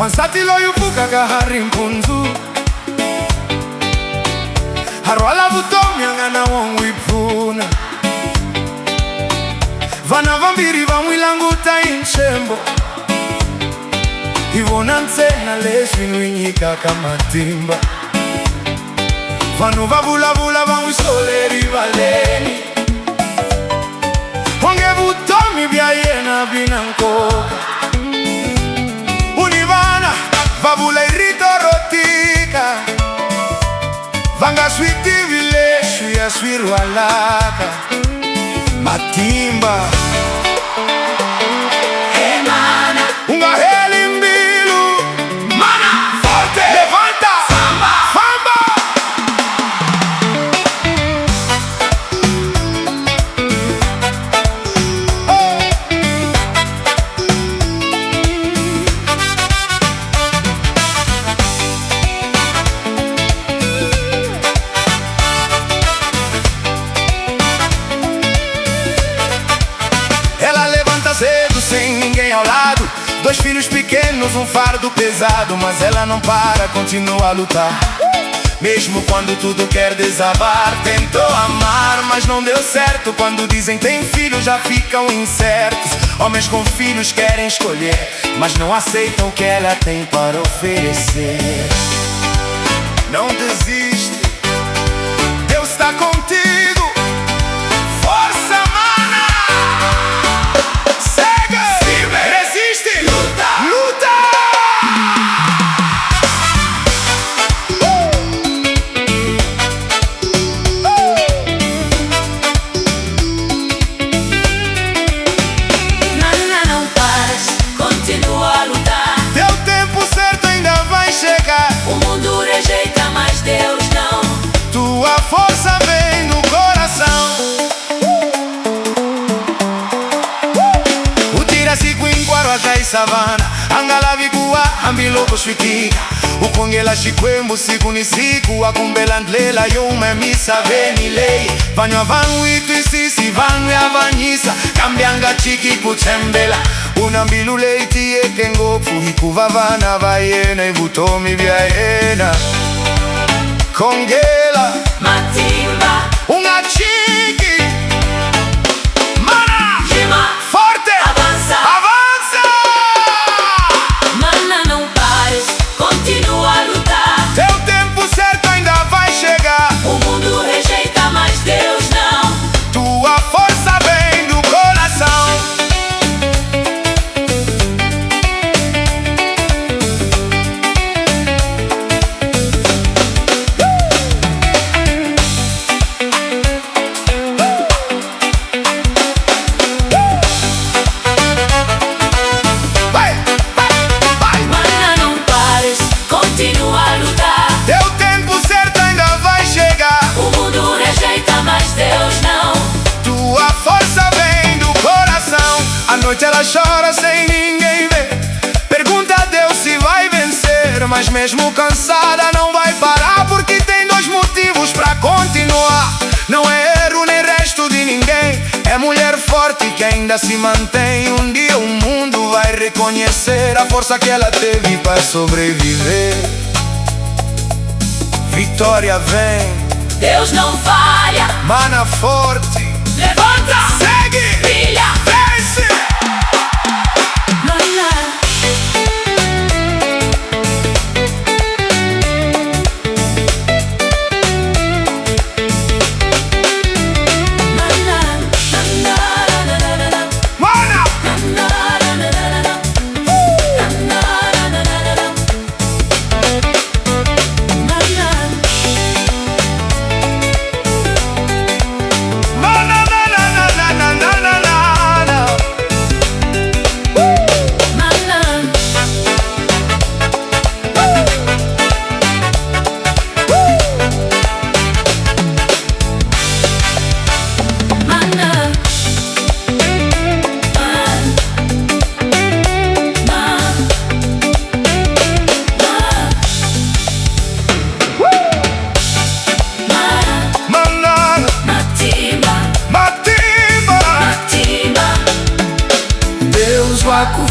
wansati loyi u pfukaka ha ri mpundzu, a rhwala vutomi a nga na wo n'wi pfuna. Vana vambirhi va n'wi languta hi ntshembo, hi vona ntsena leswi n'wi nyikaka matimba. Vanhu va vulavula va n'wi sole rivaleni, onge vutomi bya yena byi na nkoka. U ni vana va vula hi rito ro tika, va nga swi tivi leswi a swi rhwalaka matimba. Hey mana, U nga heli mbilu, mana forte, levanta, samba, famba. Ela levanta cedo sem ninguém ao lado, 2 filhos pequenos, um fardo pesado, mas ela não para, continua a lutar. Mesmo quando tudo quer desabar, tentou amar, mas não deu certo. Quando dizem tem filhos já ficam incertos. Homens com filhos querem escolher, mas não aceitam o que ela tem para oferecer. Não desiste, Deus está contigo. Força, mana! Segue! firme, Resiste! luta, Luta! mana não pares, continua a lutar. Teu tempo certo ainda vai chegar. O mundo rejeita, mas Deus não. Tua força vem do coração. Utira siku hinkwaro aka isavana, angalavi kuwa hambiloko swi tika. U khongela Xikwembu siku ni siku, a kumbela ndlela yo huma emisaveni leyi. Vanhu a va n'wi twisisi, va n'wi avanyisa, kambe a nga chiki ku tshembela. U na mbilu leyi tiyeke ngopfu, hikuva vana va yena hi vutomi bya yena. Khongela Matimba, u nga chiki, mana gema, forte, avança. avanza. Mana não pares, continua a lutar. Teu tempo certo ainda vai chegar. O mundo rejeita, mas Deus não. Tua força vem do coração. Vai, vai, vai. Mana não pares, continua a lutar. Teu tempo certo ainda vai chegar. O mundo rejeita, mas Deus não. Tua força vem do coração. À noite ela chora sem ninguém ver, pergunta a Deus se vai vencer, mas mesmo cansada não vai parar, porque tem 2 motivos pra continuar. Não é erro nem resto de ninguém, é mulher forte que ainda se mantém. Um dia o mundo vai reconhecer a força que ela teve pra sobreviver. Vitória vem, Deus não falha. mana forte, Levanta, segue, brilha. vence. Mana, mana, Mana! Mana, na, na, na, na, na, na, na, na. Matimba, Deus vai com